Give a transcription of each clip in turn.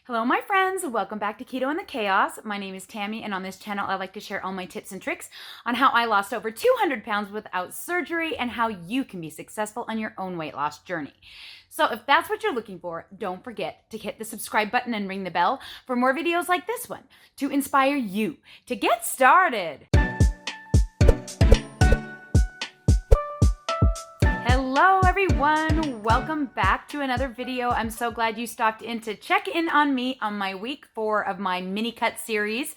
Hello, my friends. Welcome back to Keto and the Chaos. My name is Tammy, and on this channel, I like to share all my tips and tricks on how I lost over 200 pounds without surgery and how you can be successful on your own weight loss journey. So if that's what you're looking for, don't forget to hit the subscribe button and ring the bell for more videos like this one to inspire you to get started. Hello everyone, welcome back to another video. I'm so glad you stopped in to check in on me on my week 4 of my mini cut series.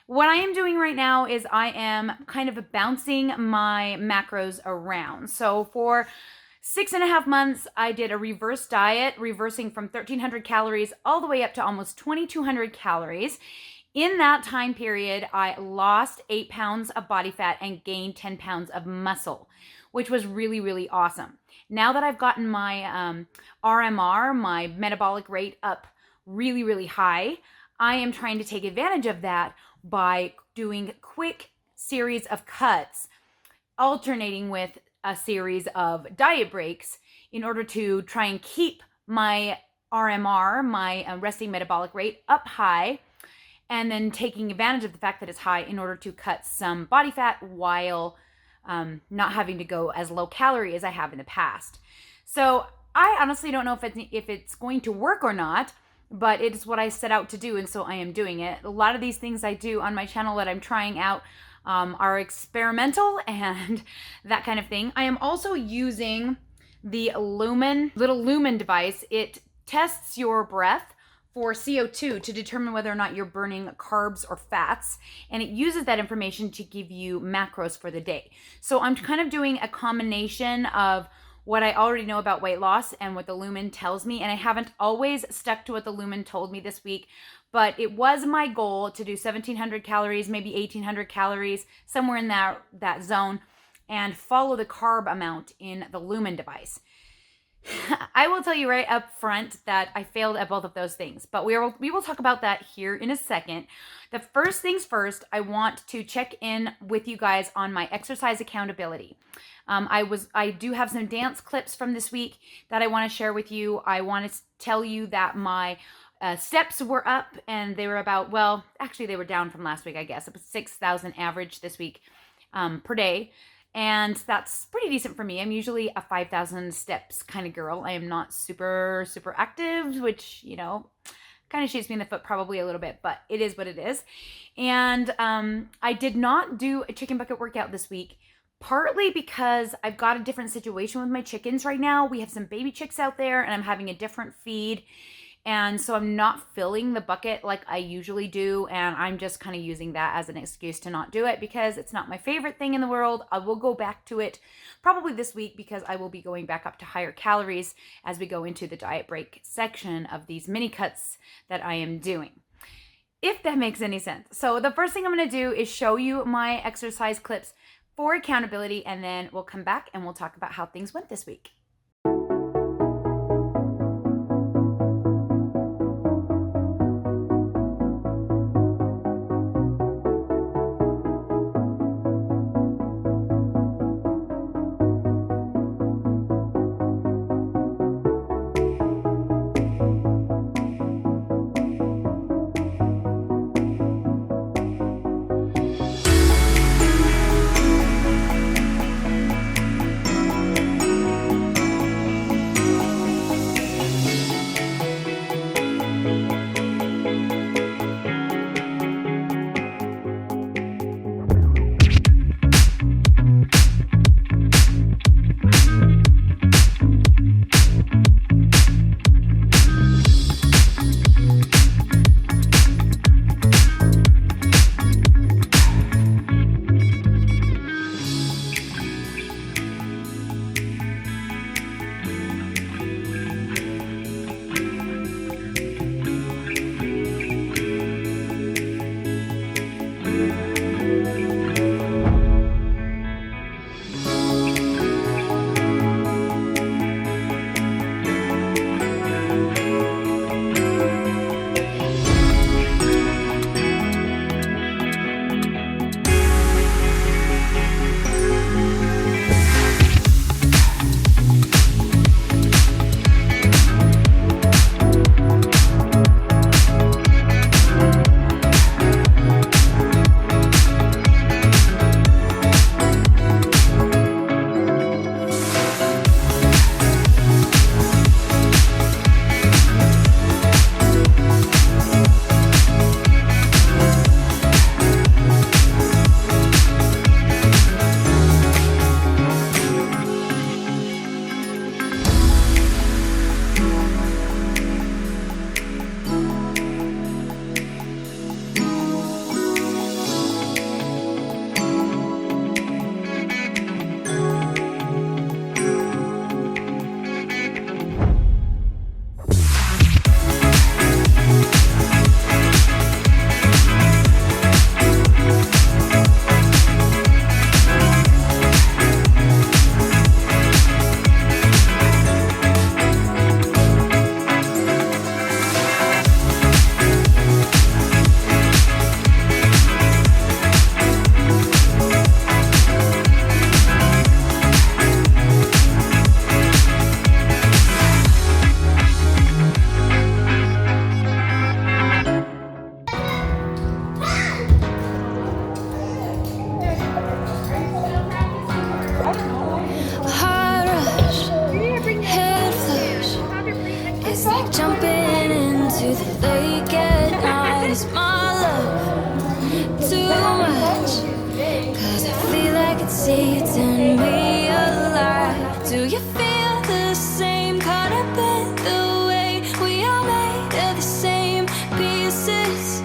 What I am doing right now is I am kind of bouncing my macros around. So for 6.5 months, I did a reverse diet, reversing from 1,300 calories all the way up to almost 2,200 calories. In that time period, I lost 8 pounds of body fat and gained 10 pounds of muscle, which was really, really awesome. Now that I've gotten my RMR, my metabolic rate, up really, really high, I am trying to take advantage of that by doing quick series of cuts, alternating with a series of diet breaks in order to try and keep my RMR, my resting metabolic rate, up high, and then taking advantage of the fact that it's high in order to cut some body fat while not having to go as low calorie as I have in the past. So I honestly don't know if it's going to work or not, but it is what I set out to do, and so I am doing it. A lot of these things I do on my channel that I'm trying out are experimental and that kind of thing. I am also using the little Lumen device. It tests your breath for CO2 to determine whether or not you're burning carbs or fats, and it uses that information to give you macros for the day. So I'm kind of doing a combination of what I already know about weight loss and what the Lumen tells me, and I haven't always stuck to what the Lumen told me this week, but it was my goal to do 1,700 calories, maybe 1,800 calories, somewhere in that zone, and follow the carb amount in the Lumen device. I will tell you right up front that I failed at both of those things, but we will talk about that here in a second. The first things first, I want to check in with you guys on my exercise accountability. I do have some dance clips from this week that I want to share with you. I want to tell you that my steps were up, and they were about, well, actually they were down from last week, I guess. It was 6,000 average this week per day. And that's pretty decent for me. I'm usually a 5,000 steps kind of girl. I am not super, super active, which, kind of shoots me in the foot probably a little bit, but it is what it is. And I did not do a chicken bucket workout this week, partly because I've got a different situation with my chickens right now. We have some baby chicks out there, and I'm having a different feed. And so I'm not filling the bucket like I usually do, and I'm just kind of using that as an excuse to not do it because it's not my favorite thing in the world. I will go back to it probably this week because I will be going back up to higher calories as we go into the diet break section of these mini cuts that I am doing, if that makes any sense. So the first thing I'm going to do is show you my exercise clips for accountability, and then we'll come back and we'll talk about how things went this week. the late at night. Is my love too much? 'Cause I feel like it's eating me alive. Do you feel the same? Caught up in the way we are made of the same pieces.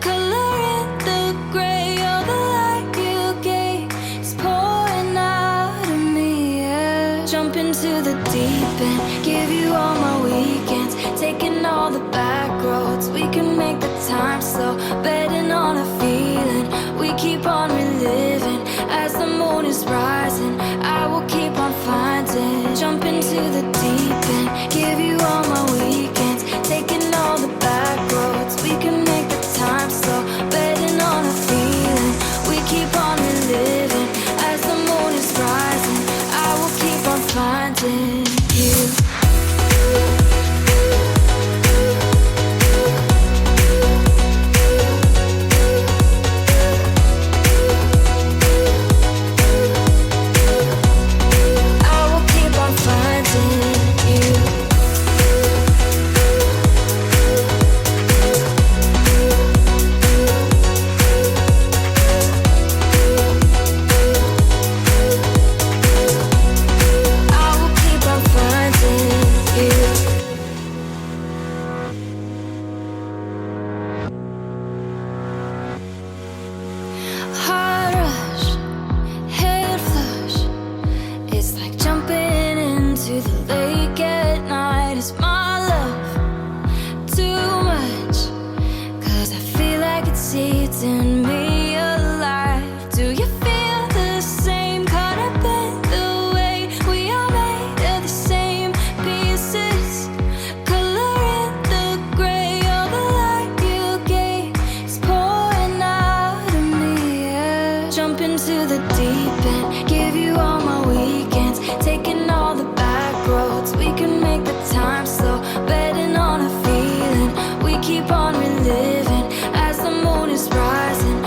Color in the gray of the light you gave is pouring out of me, yeah. Jump into the deep end, give you all my weekends, taking all the back roads. We can make the time slow, betting on a feeling we keep on reliving. As the moon is rising, I will keep on finding. Jump into the deep end, give you all my weekends, taking all the back roads. We can make the time slow, betting on a feeling we keep on reliving. As the moon is rising, I will keep on finding you. Keep on reliving as the moon is rising.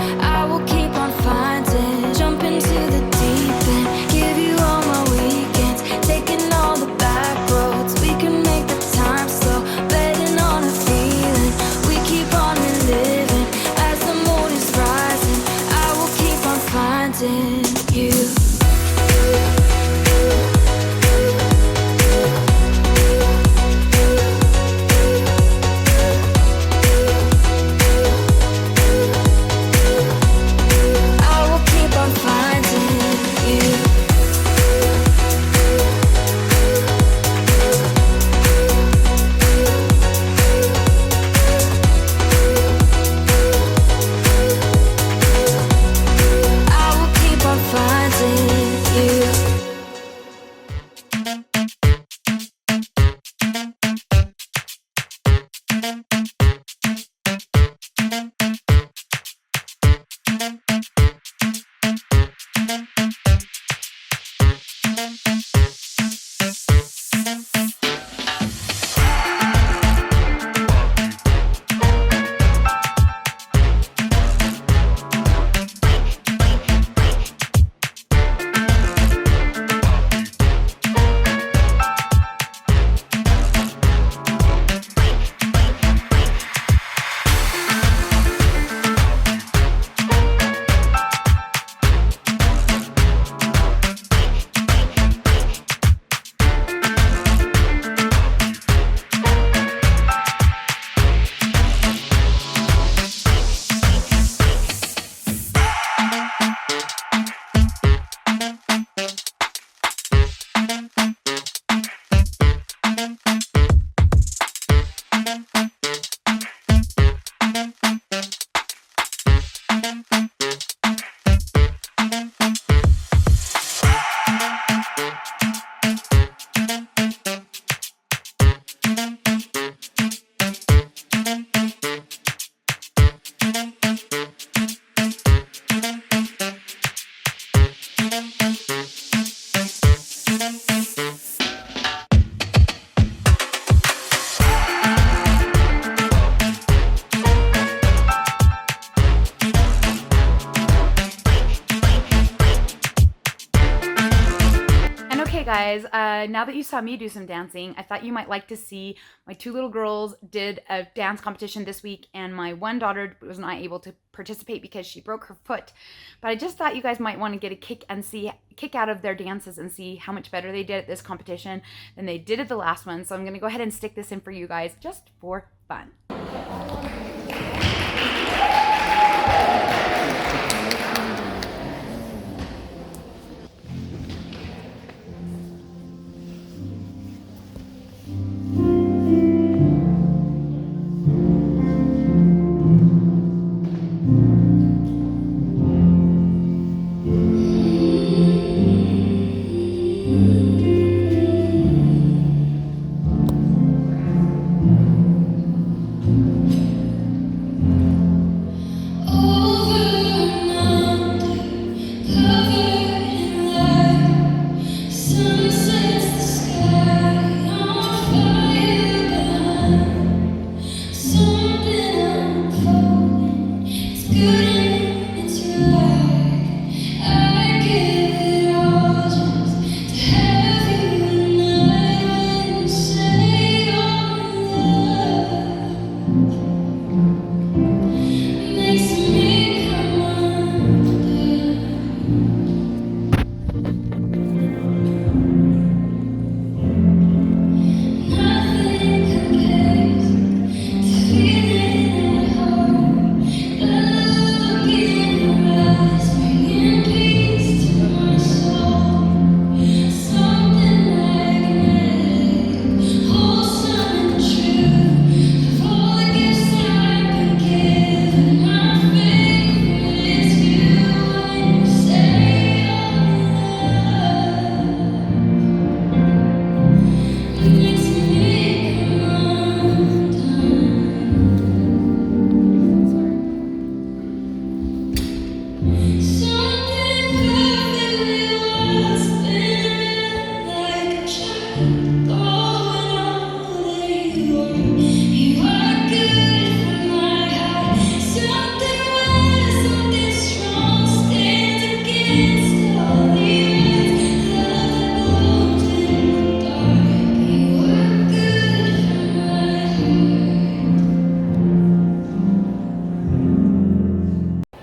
guys, now that you saw me do some dancing, I thought you might like to see my two little girls did a dance competition this week, and my one daughter was not able to participate because she broke her foot. But I just thought you guys might want to get a kick out of their dances and see how much better they did at this competition than they did at the last one. So I'm going to go ahead and stick this in for you guys just for fun.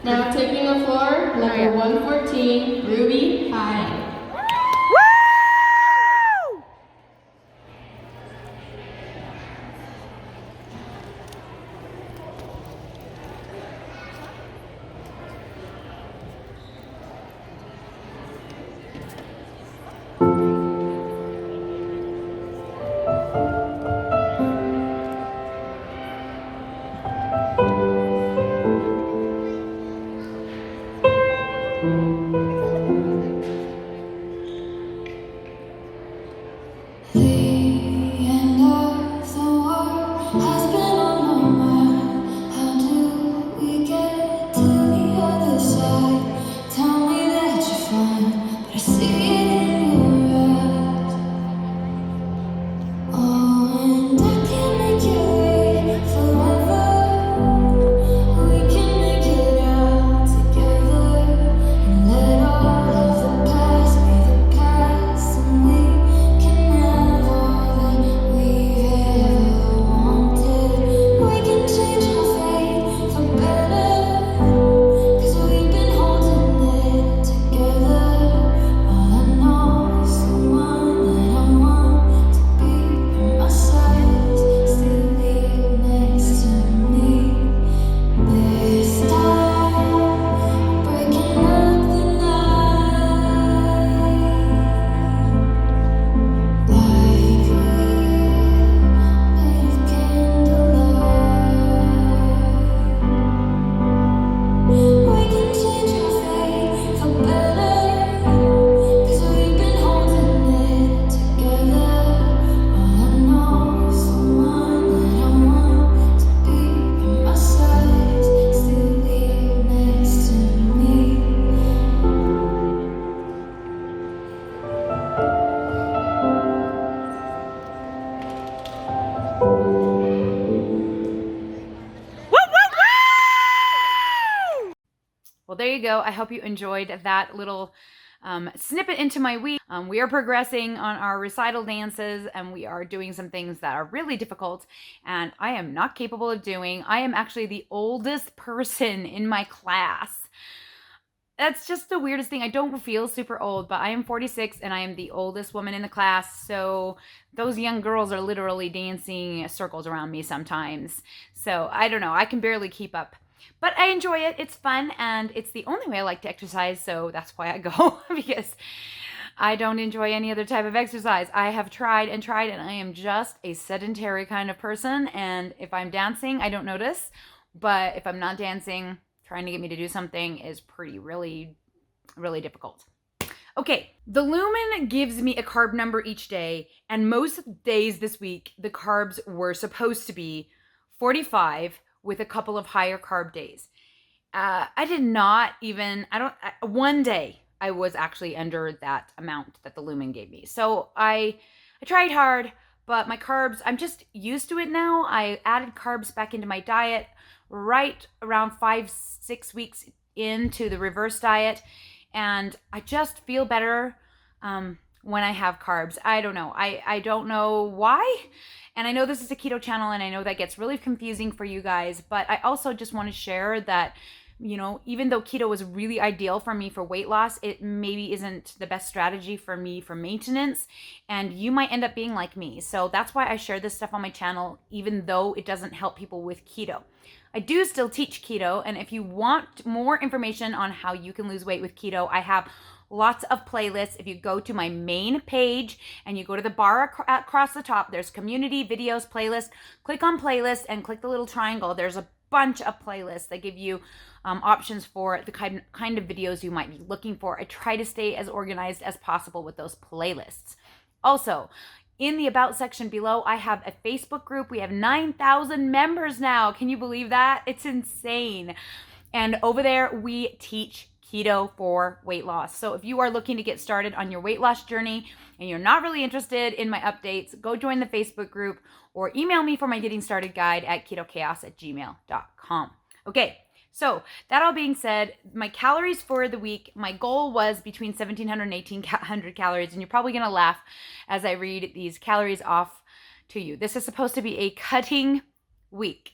Now taking the floor, number 114, Ruby High. Well, there you go. I hope you enjoyed that little snip it into my week. We are progressing on our recital dances, and we are doing some things that are really difficult and I am not capable of doing. I am actually the oldest person in my class. That's just the weirdest thing. I don't feel super old, but I am 46 and I am the oldest woman in the class. So those young girls are literally dancing circles around me sometimes. So I don't know. I can barely keep up. But I enjoy it. It's fun and it's the only way I like to exercise. So that's why I go because I don't enjoy any other type of exercise. I have tried and I am just a sedentary kind of person. And if I'm dancing, I don't notice. But if I'm not dancing, trying to get me to do something is really difficult. Okay, the Lumen gives me a carb number each day, and most days this week, the carbs were supposed to be 45 with a couple of higher carb days. I did not even, one day I was actually under that amount that the Lumen gave me. So I tried hard, but my carbs, I'm just used to it now. I added carbs back into my diet right around 5-6 weeks into the reverse diet, and I just feel better when I have carbs. I don't know. I don't know why. And I know this is a keto channel, and I know that gets really confusing for you guys, but I also just want to share that, you know, even though keto was really ideal for me for weight loss, it maybe isn't the best strategy for me for maintenance, and you might end up being like me. So that's why I share this stuff on my channel, even though it doesn't help people with keto. I do still teach keto, and if you want more information on how you can lose weight with keto, I have lots of playlists. If you go to my main page and you go to the bar across the top, there's community, videos, playlist. Click on playlist and click the little triangle. There's a bunch of playlists that give you options for the kind of videos you might be looking for. I try to stay as organized as possible with those playlists. Also, in the About section below, I have a Facebook group. We have 9,000 members now. Can you believe that? It's insane. And over there, we teach keto for weight loss. So if you are looking to get started on your weight loss journey and you're not really interested in my updates, go join the Facebook group or email me for my getting started guide at ketochaos@gmail.com. Okay. So that all being said, my calories for the week, my goal was between 1,700 and 1,800 calories. And you're probably going to laugh as I read these calories off to you. This is supposed to be a cutting week.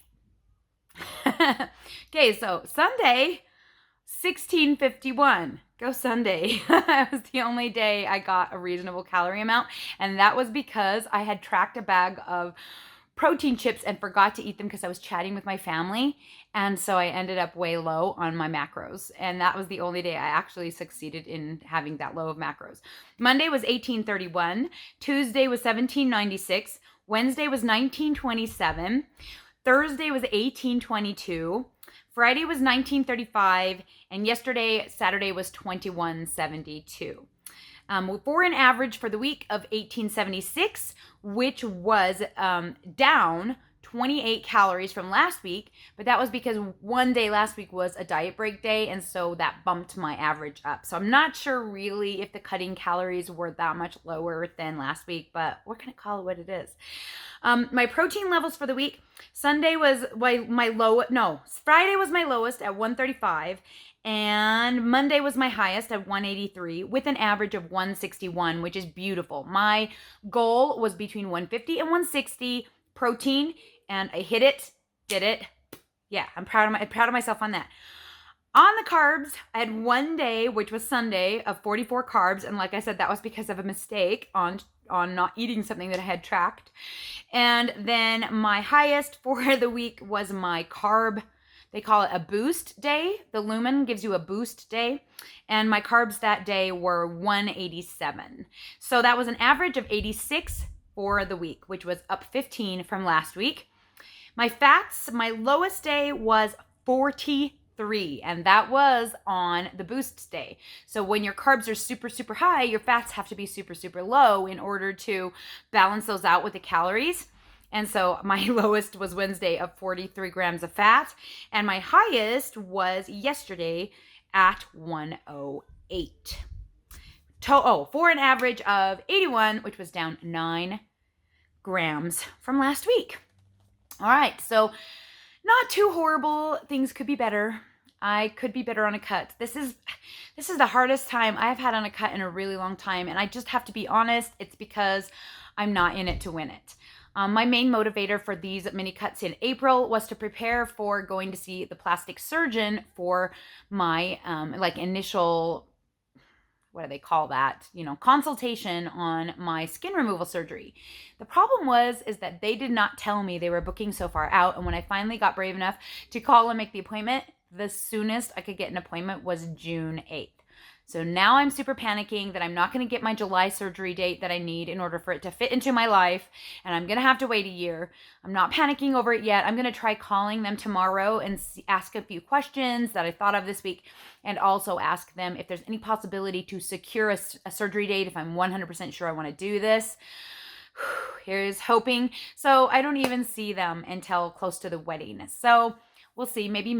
Okay, so Sunday, 1651. Go Sunday. That was the only day I got a reasonable calorie amount. And that was because I had tracked a bag of protein chips and forgot to eat them because I was chatting with my family. And so I ended up way low on my macros. And that was the only day I actually succeeded in having that low of macros. Monday was 1831. Tuesday was 1796. Wednesday was 1927. Thursday was 1822. Friday was 1935. And yesterday, Saturday, was 2172. For an average for the week of 1876, which was down 28 calories from last week, but that was because one day last week was a diet break day, and so that bumped my average up. So I'm not sure really if the cutting calories were that much lower than last week, but we're going to call it what it is. My protein levels for the week, Friday was my lowest at 135, and Monday was my highest at 183 with an average of 161, which is beautiful. My goal was between 150 and 160 protein, and I hit it, did it. Yeah, I'm proud of myself on that. On the carbs, I had one day, which was Sunday, of 44 carbs, and like I said, that was because of a mistake on not eating something that I had tracked. And then my highest for the week was my carb. They call it a boost day. The Lumen gives you a boost day. And my carbs that day were 187. So that was an average of 86 for the week, which was up 15 from last week. My fats, my lowest day was 43, and that was on the boost day. So when your carbs are super, super high, your fats have to be super, super low in order to balance those out with the calories. And so my lowest was Wednesday of 43 grams of fat, and my highest was yesterday at 108. For an average of 81, which was down 9 grams from last week. All right, so not too horrible. Things could be better. I could be better on a cut. This is the hardest time I've had on a cut in a really long time, and I just have to be honest, it's because I'm not in it to win it. My main motivator for these mini cuts in April was to prepare for going to see the plastic surgeon for my initial, what do they call that? Consultation on my skin removal surgery. The problem is that they did not tell me they were booking so far out. And when I finally got brave enough to call and make the appointment, the soonest I could get an appointment was June 8th. So now I'm super panicking that I'm not going to get my July surgery date that I need in order for it to fit into my life, and I'm going to have to wait a year. I'm not panicking over it yet. I'm going to try calling them tomorrow and ask a few questions that I thought of this week, and also ask them if there's any possibility to secure a surgery date if I'm 100% sure I want to do this. Here's hoping. So I don't even see them until close to the wedding. So we'll see. Maybe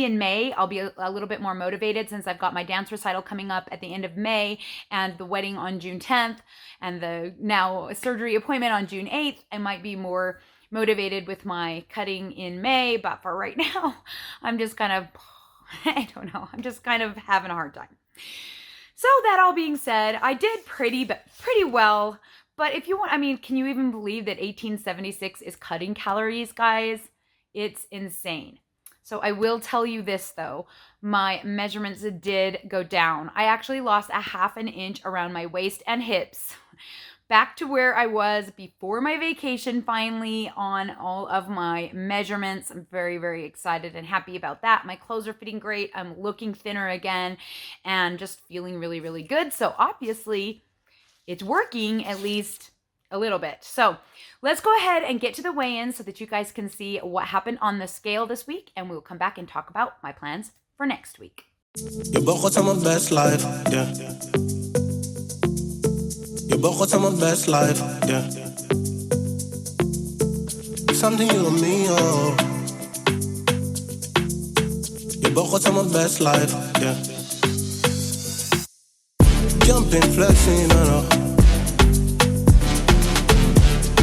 in May, I'll be a little bit more motivated since I've got my dance recital coming up at the end of May and the wedding on June 10th and the now surgery appointment on June 8th. I might be more motivated with my cutting in May, but for right now, I'm just kind of, I don't know. I'm just kind of having a hard time. So that all being said, I did pretty well. But if you want, can you even believe that 1876 is cutting calories, guys? It's insane. So I will tell you this though, my measurements did go down. I actually lost a ½ inch around my waist and hips, back to where I was before my vacation finally on all of my measurements. I'm very, very excited and happy about that. My clothes are fitting great. I'm looking thinner again and just feeling really, really good. So obviously it's working, at least a little bit. So let's go ahead and get to the weigh-in so that you guys can see what happened on the scale this week, and we'll come back and talk about my plans for next week. You both got my best life, yeah. You both got my best life, yeah. Something you and me, oh. You both got my best life, yeah. Jumping, flexing, I know.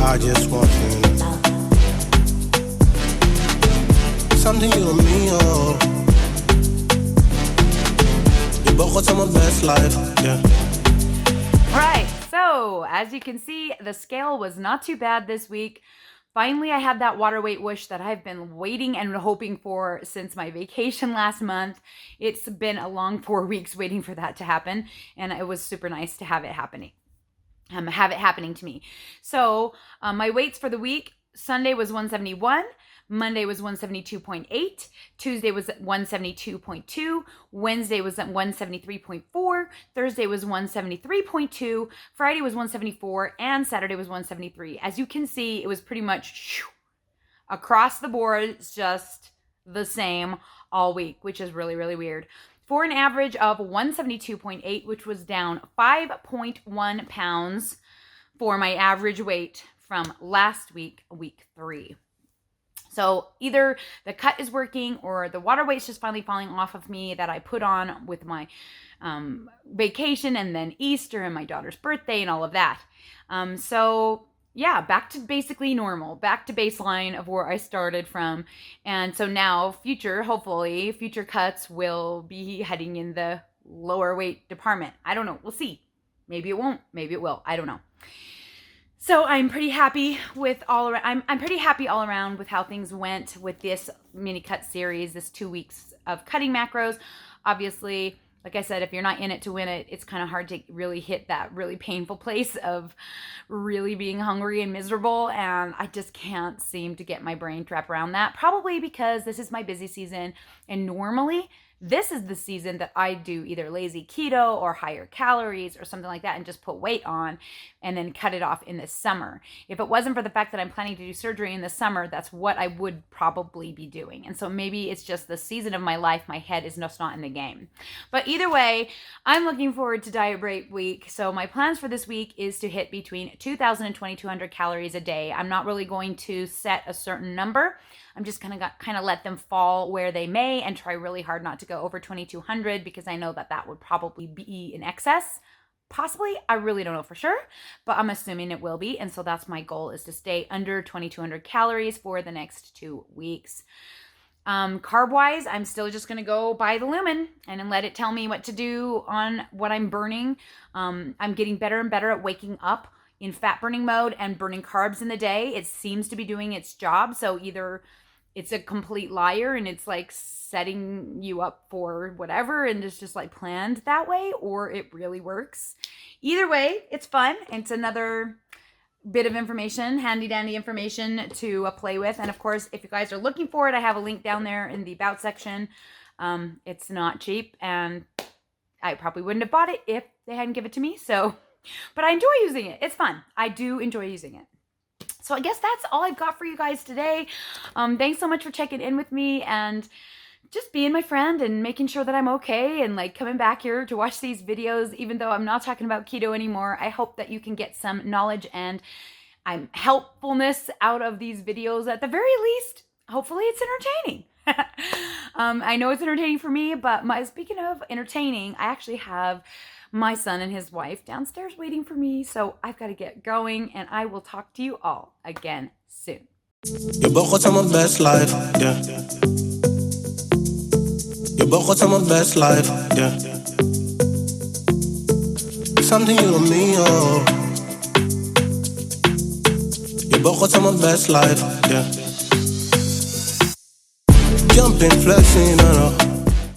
I just want you to know. Something you and me, oh. You both got my best life, yeah. All right, so as you can see, the scale was not too bad this week. Finally, I had that water weight whoosh that I've been waiting and hoping for since my vacation last month. It's been a long 4 weeks waiting for that to happen, and it was super nice to have it happening. Have it happening to me. So my weights for the week: Sunday was 171, Monday was 172.8, Tuesday was 172.2, Wednesday was at 173.4, Thursday was 173.2, Friday was 174, and Saturday was 173. As you can see, it was pretty much across the board. It's just the same all week, which is really, really weird. For an average of 172.8, which was down 5.1 pounds for my average weight from last week, week 3. So either the cut is working or the water weight's just finally falling off of me that I put on with my vacation and then Easter and my daughter's birthday and all of that. So yeah, back to basically normal, back to baseline of where I started from. And so now hopefully future cuts will be heading in the lower weight department. I don't know. We'll see. Maybe it won't. Maybe it will. I don't know. So I'm pretty happy with I'm pretty happy all around with how things went with this mini cut series, this 2 weeks of cutting macros. Obviously, like I said, if you're not in it to win it, it's kind of hard to really hit that really painful place of really being hungry and miserable. And I just can't seem to get my brain to wrap around that. Probably because this is my busy season. And normally this is the season that I do either lazy keto or higher calories or something like that and just put weight on and then cut it off in the summer. If it wasn't for the fact that I'm planning to do surgery in the summer, that's what I would probably be doing. And so maybe it's just the season of my life. My head is just not in the game. But either way, I'm looking forward to Diet Break Week. So my plans for this week is to hit between 2,000 and 2,200 calories a day. I'm not really going to set a certain number. I'm just going to kind of let them fall where they may and try really hard not to go over 2,200 because I know that that would probably be in excess. Possibly, I really don't know for sure, but I'm assuming it will be. And so that's my goal, is to stay under 2,200 calories for the next 2 weeks. Carb-wise, I'm still just going to go by the Lumen and then let it tell me what to do on what I'm burning. I'm getting better and better at waking up in fat burning mode and burning carbs in the day. It seems to be doing its job. So either it's a complete liar and it's like setting you up for whatever and it's just like planned that way, or it really works. Either way, it's fun. It's another bit of information, handy dandy information to play with. And of course, if you guys are looking for it, I have a link down there in the about section. It's not cheap and I probably wouldn't have bought it if they hadn't given it to me. So, but I enjoy using it. It's fun. I do enjoy using it. So I guess that's all I've got for you guys today. Thanks so much for checking in with me and just being my friend and making sure that I'm okay and like coming back here to watch these videos, even though I'm not talking about keto anymore. I hope that you can get some knowledge and helpfulness out of these videos at the very least. Hopefully it's entertaining. I know it's entertaining for me, but speaking of entertaining, I actually have my son and his wife downstairs waiting for me. So I've got to get going and I will talk to you all again soon. Je bocht aan mijn best life, yeah. Je bocht aan mijn best life, yeah. Something you and me, oh. Je bocht aan mijn best life, yeah. Jumping, flexing,